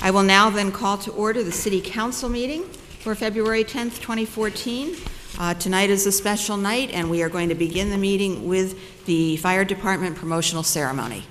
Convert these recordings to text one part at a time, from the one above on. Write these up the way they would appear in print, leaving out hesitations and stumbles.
I will now then call to order the City Council meeting for February 10th, 2014. Tonight is a special night, and we are going to begin the meeting with the Fire Department promotional ceremony.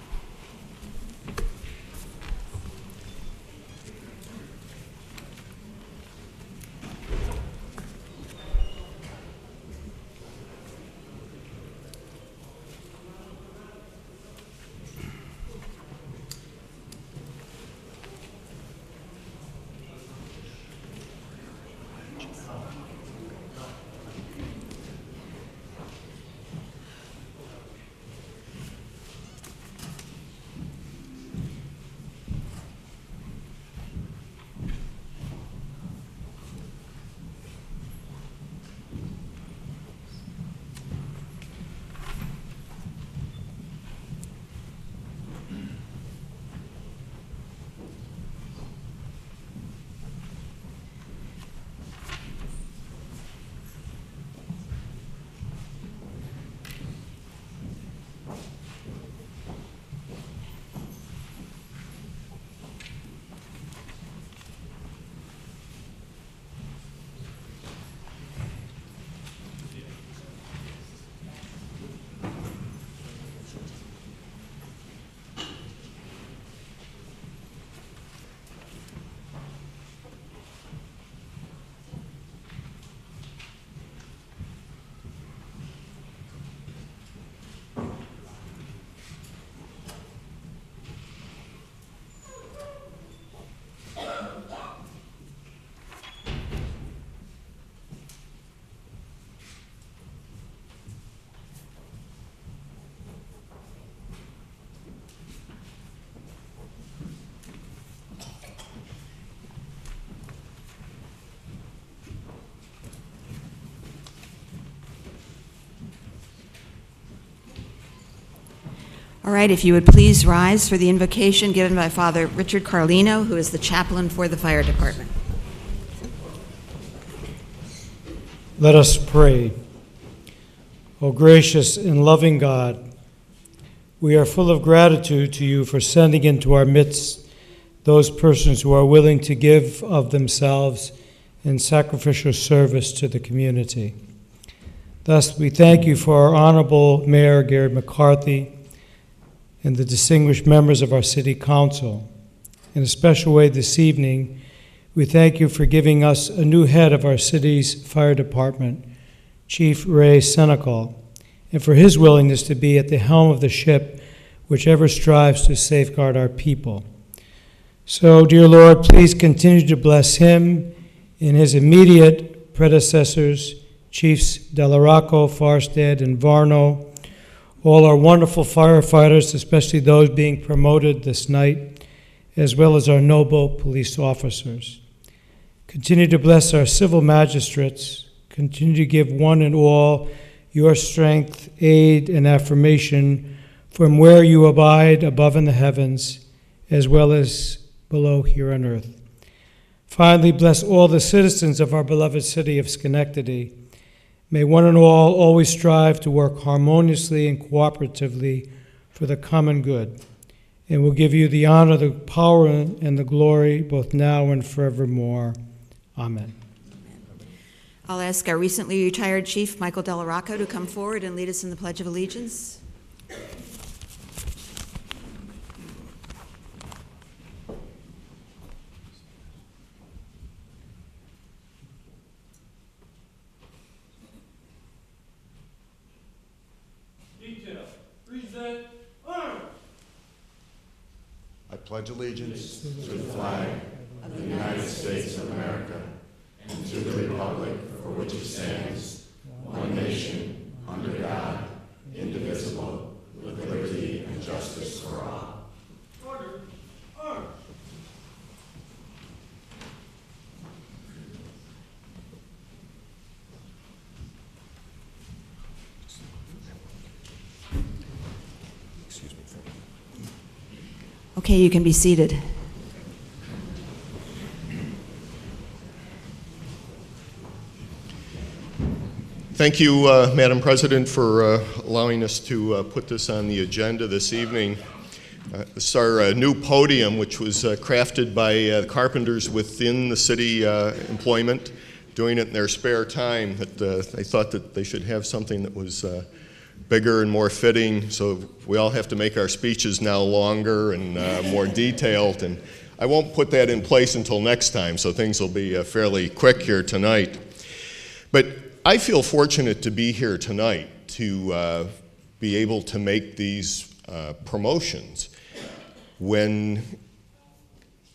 All right, if you would please rise for the invocation given by Father Richard Carlino, who is the chaplain for the fire department. Let us pray. O gracious and loving God, we are full of gratitude to you for sending into our midst those persons who are willing to give of themselves in sacrificial service to the community. Thus, we thank you for our Honorable Mayor, Gary McCarthy, and the distinguished members of our City Council. In a special way this evening, we thank you for giving us a new head of our city's fire department, Chief Ray Senecal, and for his willingness to be at the helm of the ship, whichever strives to safeguard our people. So, dear Lord, please continue to bless him and his immediate predecessors, Chiefs Delarocco, Farstad, and Varno, all our wonderful firefighters, especially those being promoted this night, as well as our noble police officers. Continue to bless our civil magistrates. Continue to give one and all your strength, aid, and affirmation from where you abide above in the heavens, as well as below here on earth. Finally, bless all the citizens of our beloved city of Schenectady. May one and all always strive to work harmoniously and cooperatively for the common good. And we'll give you the honor, the power, and the glory, both now and forevermore. Amen. I'll ask our recently retired Chief Michael Delarocco to come forward and lead us in the Pledge of Allegiance. I pledge allegiance to the flag of the United States of America and to the republic for which it stands, one nation, under God, indivisible, with liberty and justice for all. Order. Order. Okay, you can be seated. Thank you, Madam President, for allowing us to put this on the agenda this evening. This is our new podium, which was crafted by the carpenters within the city employment, doing it in their spare time. That they thought that they should have something that was bigger and more fitting, so we all have to make our speeches now longer and more detailed. And I won't put that in place until next time, so things will be fairly quick here tonight. But I feel fortunate to be here tonight to be able to make these promotions when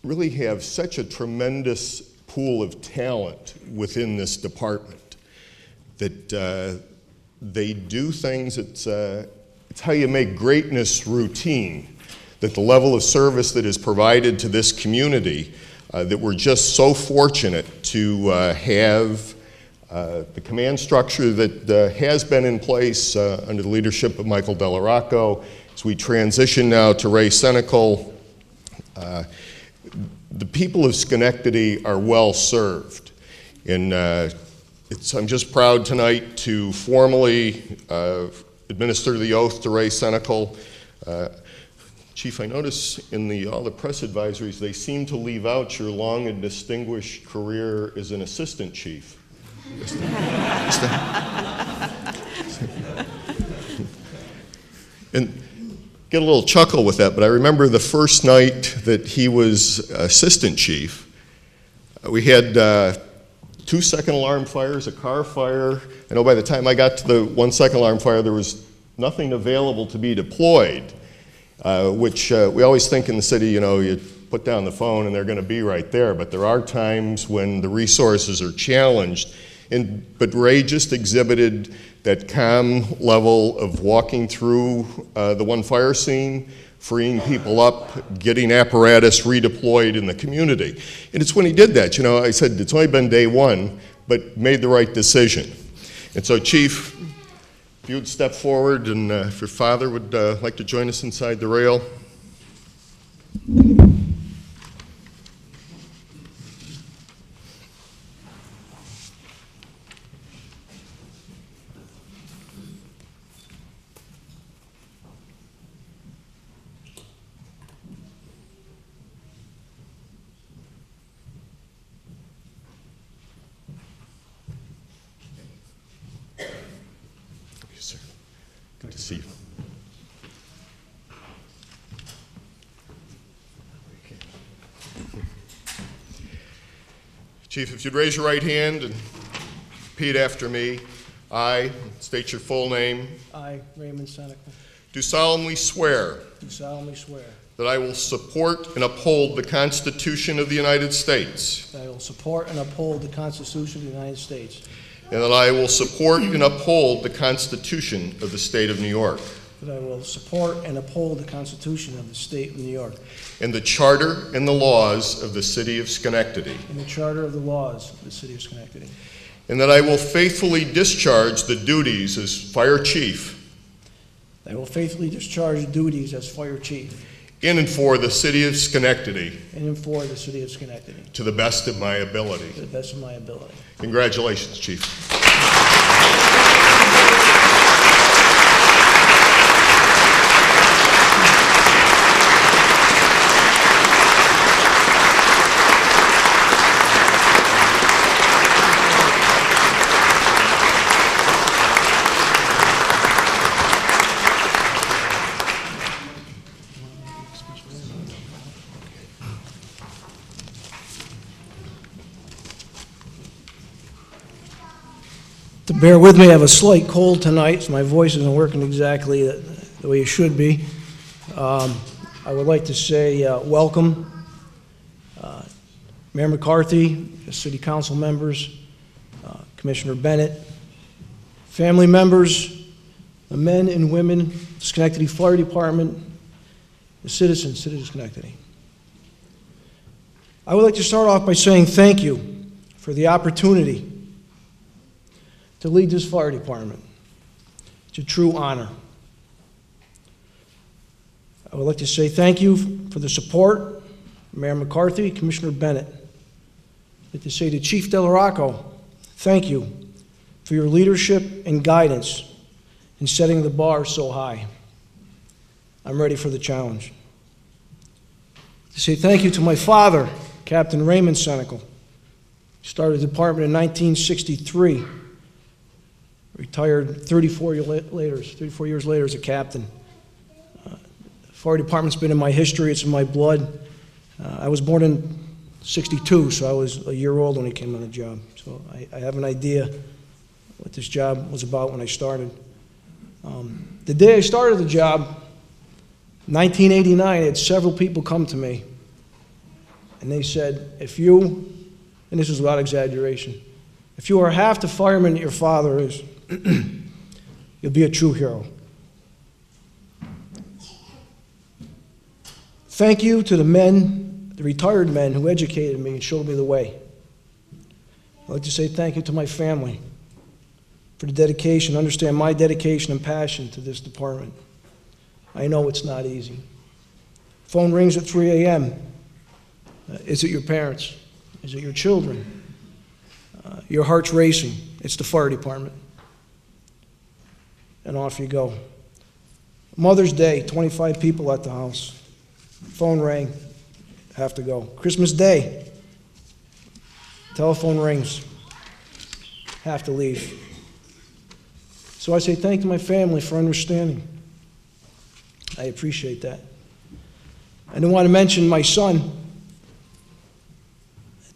really have such a tremendous pool of talent within this department that they do things. It's how you make greatness routine, that the level of service that is provided to this community, that we're just so fortunate to have the command structure that has been in place under the leadership of Michael Delarocco. As we transition now to Ray Senecal, the people of Schenectady are well served. And I'm just proud tonight to formally administer the oath to Ray Senecal. Chief, I notice in all the press advisories, they seem to leave out your long and distinguished career as an assistant chief. And get a little chuckle with that, but I remember the first night that he was assistant chief, we had 2 second alarm fires, a car fire. I know by the time I got to the 1 second alarm fire, there was nothing available to be deployed. Which we always think in the city, you put down the phone and they're going to be right there, but there are times when the resources are challenged. But Ray just exhibited that calm level of walking through the one fire scene, freeing people up, getting apparatus redeployed in the community. And it's when he did that, I said, it's only been day one, but made the right decision. And so, Chief, if you would step forward, and if your father would like to join us inside the rail. Good to see you. Chief, if you'd raise your right hand and repeat after me. I, state your full name, I, Raymond Senecal, do solemnly swear do solemnly swear that I will support and uphold the Constitution of the United States, that I will support and uphold the Constitution of the United States, and that I will support and uphold the Constitution of the State of New York, that I will support and uphold the Constitution of the State of New York, and the Charter and the laws of the City of Schenectady, and the Charter of the laws of the City of Schenectady, and that I will faithfully discharge the duties as Fire Chief that I will faithfully discharge the duties as Fire Chief in and for the City of Schenectady in and for the City of Schenectady to the best of my ability. to the best of my ability. Congratulations, Chief. To bear with me, I have a slight cold tonight, so my voice isn't working exactly the way it should be. I would like to say welcome, Mayor McCarthy, City Council members, Commissioner Bennett, family members, the men and women of the Schenectady Fire Department, the citizens, City of Schenectady. I would like to start off by saying thank you for the opportunity to lead this fire department. It's a true honor. I would like to say thank you for the support, Mayor McCarthy, Commissioner Bennett. I'd like to say to Chief Delarocco, thank you for your leadership and guidance in setting the bar so high. I'm ready for the challenge. To say thank you to my father, Captain Raymond Senecal. He started the department in 1963. Retired 34 years later as a captain. The fire department's been in my history, it's in my blood. I was born in '62, so I was a year old when I came on the job. So I have an idea what this job was about when I started. The day I started the job, 1989, I had several people come to me, and they said, if you, and this is without exaggeration, if you are half the fireman that your father is, you'll be a true hero. Thank you to the men, the retired men who educated me and showed me the way. I'd like to say thank you to my family for the dedication, understand my dedication and passion to this department. I know it's not easy. Phone rings at 3 a.m. Is it your parents? Is it your children? Your heart's racing. It's the fire department. And off you go. Mother's Day, 25 people at the house. Phone rang, have to go. Christmas Day, telephone rings, have to leave. So I say thank you to my family for understanding. I appreciate that. I didn't want to mention my son,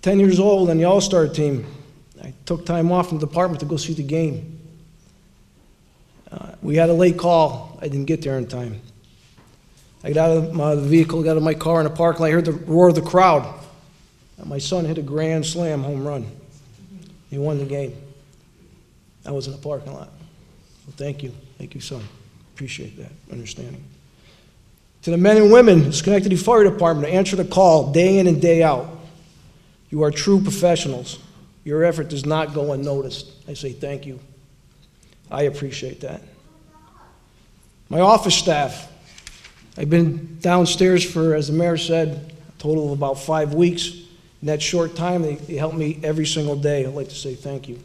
10 years old on the All-Star team. I took time off from the department to go see the game. We had a late call. I didn't get there in time. I got out of my vehicle, got out of my car in the parking lot. I heard the roar of the crowd. And my son hit a grand slam home run. He won the game. I was in the parking lot. So thank you. Thank you, son. Appreciate that understanding. To the men and women of the Schenectady Fire Department to answer the call day in and day out. You are true professionals. Your effort does not go unnoticed. I say thank you. I appreciate that. My office staff. I've been downstairs for, as the mayor said, a total of about 5 weeks. In that short time, they helped me every single day. I'd like to say thank you.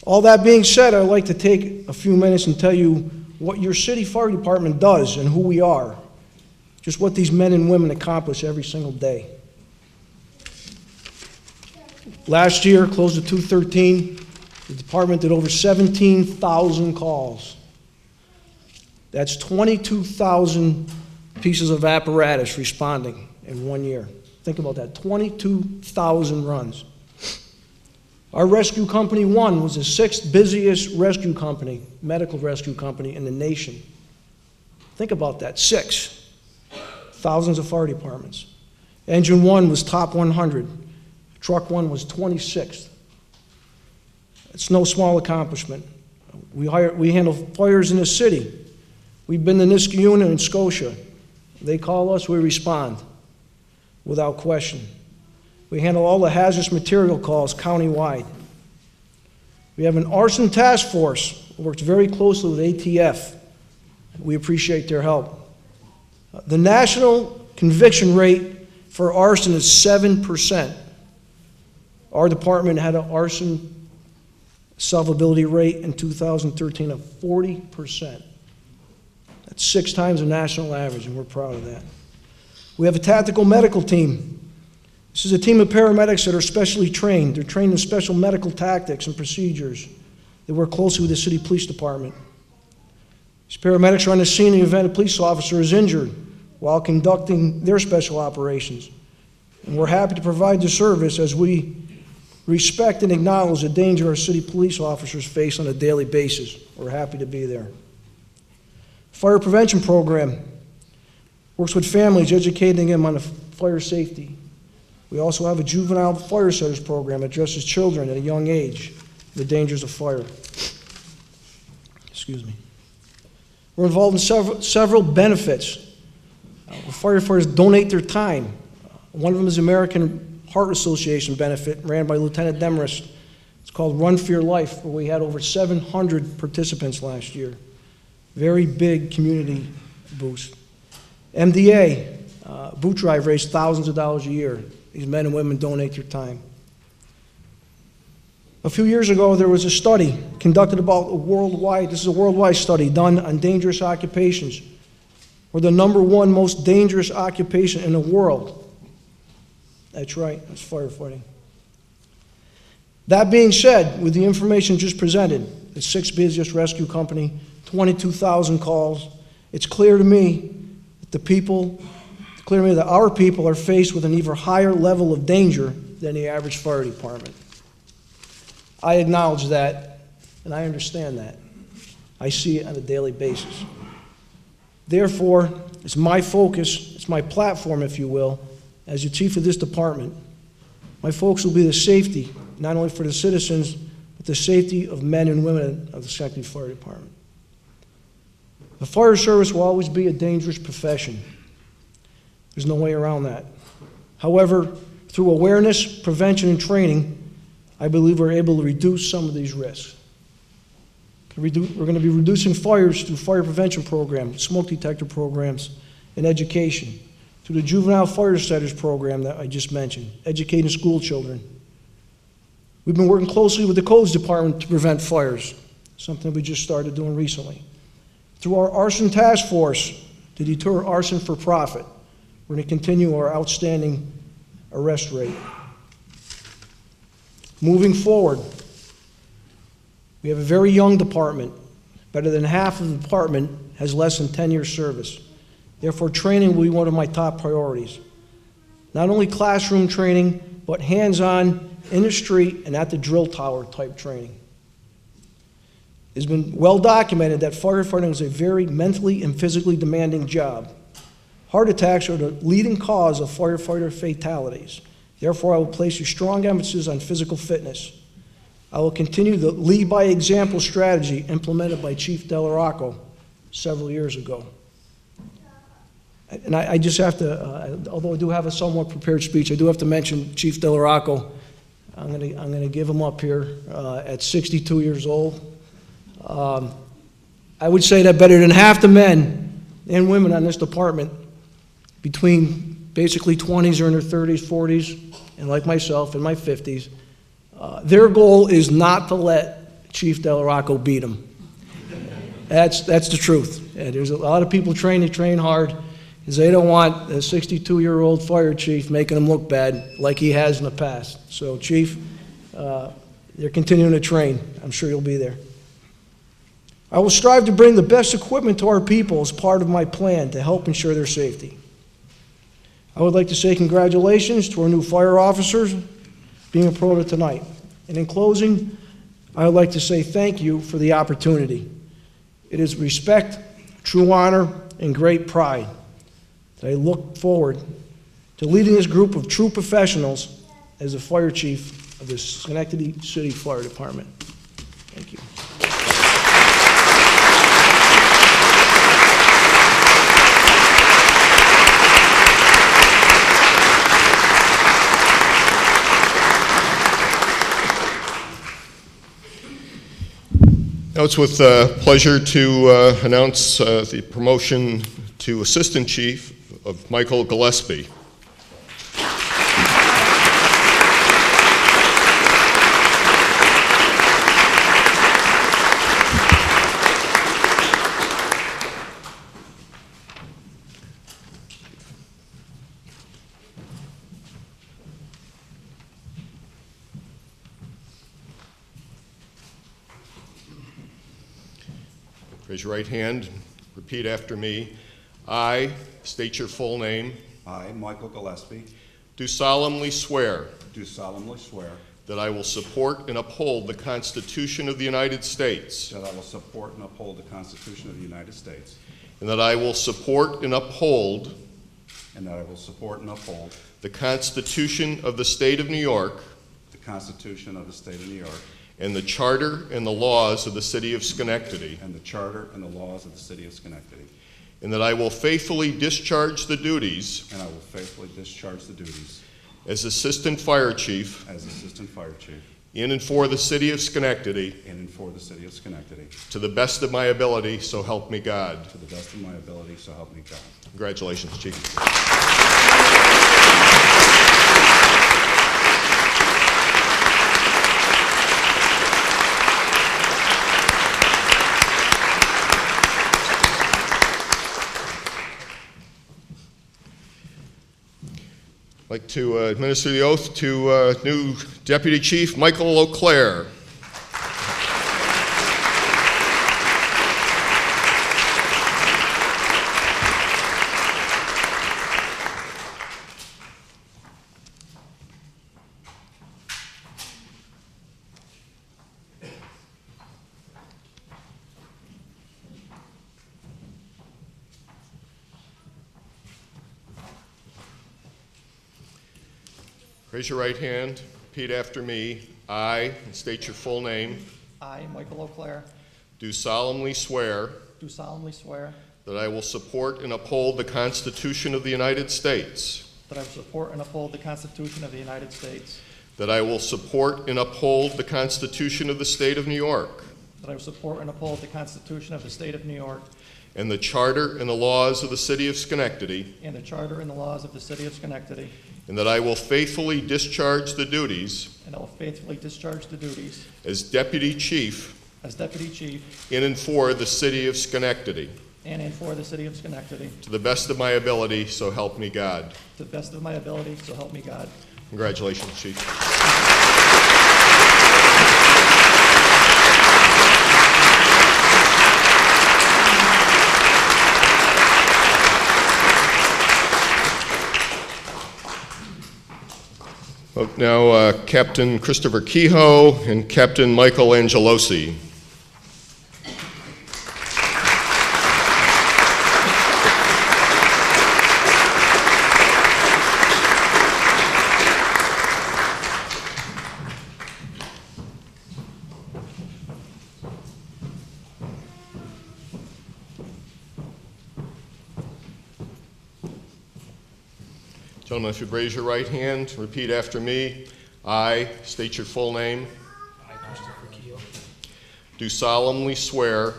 All that being said, I'd like to take a few minutes and tell you what your city fire department does and who we are. Just what these men and women accomplish every single day. Last year, closed at 2/13, the department did over 17,000 calls. That's 22,000 pieces of apparatus responding in 1 year. Think about that, 22,000 runs. Our rescue company, one, was the 6th busiest rescue company, medical rescue company in the nation. Think about that, 6. Thousands of fire departments. Engine 1 was top 100. Truck 1 was 26th. It's no small accomplishment. We handle fires in the city. We've been to Niskayuna and Scotia. They call us, we respond without question. We handle all the hazardous material calls countywide. We have an arson task force who works very closely with ATF. We appreciate their help. The national conviction rate for arson is 7%. Our department had an arson solvability rate in 2013 of 40%. That's 6 times the national average, and we're proud of that. We have a tactical medical team. This is a team of paramedics that are specially trained. They're trained in special medical tactics and procedures. They work closely with the city police department. These paramedics are on the scene in the event a police officer is injured while conducting their special operations. And we're happy to provide the service as we respect and acknowledge the danger our city police officers face on a daily basis. We're happy to be there. Fire prevention program works with families, educating them on the fire safety. We also have a juvenile fire setters program that addresses children at a young age, the dangers of fire. Excuse me. We're involved in several benefits. Firefighters donate their time. One of them is the American Heart Association benefit ran by Lieutenant Demarest. It's called Run for Your Life, where we had over 700 participants last year. Very big community boost. MDA, boot drive raised thousands of dollars a year. These men and women donate their time. A few years ago, there was a study conducted about this is a worldwide study done on dangerous occupations. We're the #1 most dangerous occupation in the world. That's right, that's firefighting. That being said, with the information just presented, the 6th busiest rescue company, 22,000 calls, it's clear to me that our people are faced with an even higher level of danger than the average fire department. I acknowledge that, and I understand that. I see it on a daily basis. Therefore, it's my focus, it's my platform, if you will, as the chief of this department. My focus will be the safety, not only for the citizens, but the safety of men and women of the Schenectady Fire Department. The fire service will always be a dangerous profession. There's no way around that. However, through awareness, prevention, and training, I believe we're able to reduce some of these risks. We're going to be reducing fires through fire prevention programs, smoke detector programs, and education. Through the juvenile fire setters program that I just mentioned, educating school children. We've been working closely with the codes department to prevent fires, something we just started doing recently. Through our arson task force to deter arson for profit, we're going to continue our outstanding arrest rate. Moving forward, we have a very young department. Better than half of the department has less than 10 years service. Therefore, training will be one of my top priorities. Not only classroom training, but hands-on, in the street, and at the drill tower type training. It's been well documented that firefighting is a very mentally and physically demanding job. Heart attacks are the leading cause of firefighter fatalities. Therefore, I will place a strong emphasis on physical fitness. I will continue the lead by example strategy implemented by Chief Delarocco several years ago. And I just have to, although I do have a somewhat prepared speech, I do have to mention Chief Delarocco. I'm going to give him up here at 62 years old. I would say that better than half the men and women on this department, between basically 20s or in their 30s, 40s, and like myself in my 50s, their goal is not to let Chief Delarocco beat them. That's the truth. And there's a lot of people they train hard, because they don't want a 62-year-old fire chief making them look bad like he has in the past. So, Chief, they're continuing to train. I'm sure you'll be there. I will strive to bring the best equipment to our people as part of my plan to help ensure their safety. I would like to say congratulations to our new fire officers being promoted tonight. And in closing, I would like to say thank you for the opportunity. It is respect, true honor, and great pride that I look forward to leading this group of true professionals as the fire chief of the Schenectady City Fire Department. Thank you. Now it's with pleasure to announce the promotion to Assistant Chief of Michael Gillespie. Raise your right hand, repeat after me. I state your full name. I, Michael Gillespie, Do solemnly swear do solemnly swear that I will support and uphold the Constitution of the United States, that I will support and uphold the Constitution of the United States, and that I will support and uphold and that I will support and uphold the Constitution of the State of New York the Constitution of the State of New York and the Charter and the laws of the City of Schenectady, and the Charter and the laws of the City of Schenectady, and that I will faithfully discharge the duties and I will faithfully discharge the duties as Assistant Fire Chief as Assistant Fire Chief in and for the City of Schenectady in and for the City of Schenectady to the best of my ability, so help me God. to the best of my ability, so help me God. Congratulations, Chief. I'd like to administer the oath to new Deputy Chief Michael O'Clair. Raise your right hand, repeat after me. I, and state your full name, I, Michael O'Clair, do solemnly swear do solemnly swear that I will support and uphold the Constitution of the United States, that I will support and uphold the Constitution of the United States, that I will support and uphold the Constitution of the State of New York, that I will support and uphold the Constitution of the State of New York, and the Charter and the laws of the City of Schenectady, and the Charter and the laws of the City of Schenectady, and that I will faithfully discharge the duties and I will faithfully discharge the duties as Deputy Chief as Deputy Chief in and for the City of Schenectady, and for the City of Schenectady, to the best of my ability, so help me God. to the best of my ability, so help me God. Congratulations, Chief. Now, Captain Christopher Kehoe and Captain Michael Angelosi. Gentlemen, if you'd raise your right hand, repeat after me. I, state your full name, I, Christopher Kehoe, do solemnly swear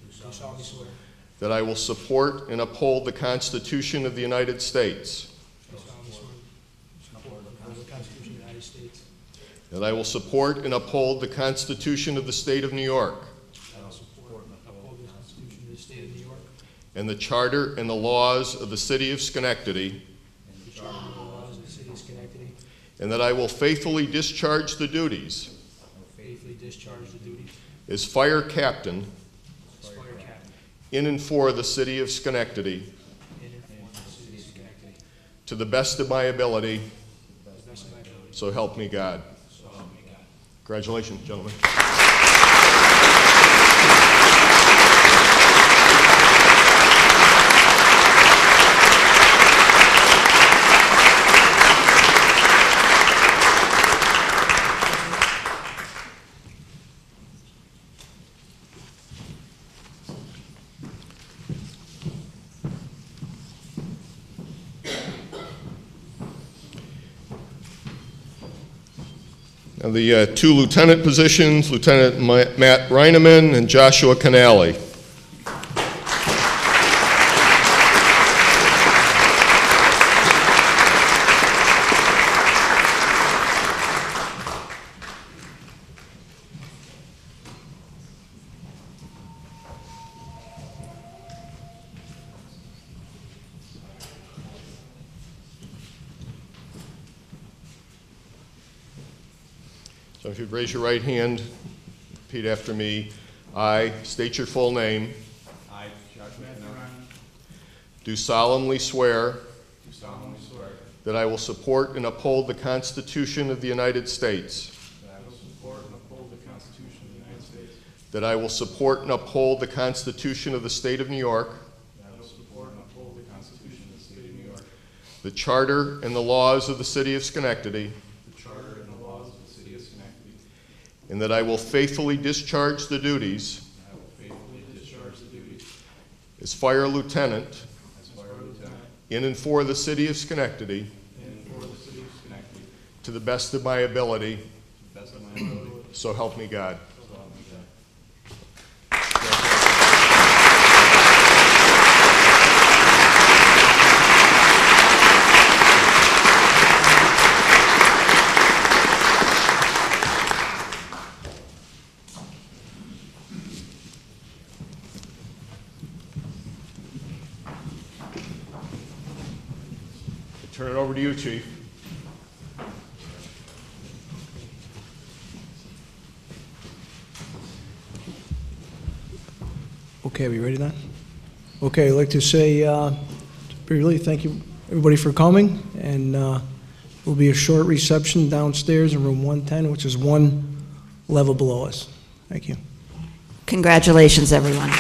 do solemnly swear that I will support and uphold the Constitution of the United States, do solemnly swear to support and uphold the Constitution of the United States, that I will support and uphold the Constitution of the State of New York, that I will support and uphold the Constitution of the State of New York, and the Charter and the laws of the City of Schenectady, and the Charter and the laws of the City of Schenectady, and that I will faithfully discharge the duties I will faithfully discharge the duties as Fire Captain as Fire Captain in and for the City of Schenectady, in and for the City of Schenectady, to the best of my ability, to the best of my ability, so help me God. so help me God. Congratulations, gentlemen. Now the two lieutenant positions, Lieutenant Matt Reineman and Joshua Canale. So if you'd raise your right hand, repeat after me. I, state your full name, I, Joshua Canale, do solemnly swear do solemnly swear that I will support and uphold the Constitution of the United States, that I will support and uphold the Constitution of the United States, that I will support and uphold the Constitution of the State of New York, that I will support and uphold the Constitution of the State of New York, the Charter and the laws of the City of Schenectady, the Charter and the laws of the City of Schenectady, and that I will faithfully discharge the duties and I will faithfully discharge the duties as Fire Lieutenant as Fire Lieutenant in and for the City of Schenectady in and for the City of Schenectady, to the best of my ability, to the best of my ability, so help me God. so help me God. Turn it over to you, Chief. Okay, are we ready now? Okay, I'd like to say, really, thank you, everybody, for coming, and will be a short reception downstairs in room 110, which is one level below us. Thank you. Congratulations, everyone.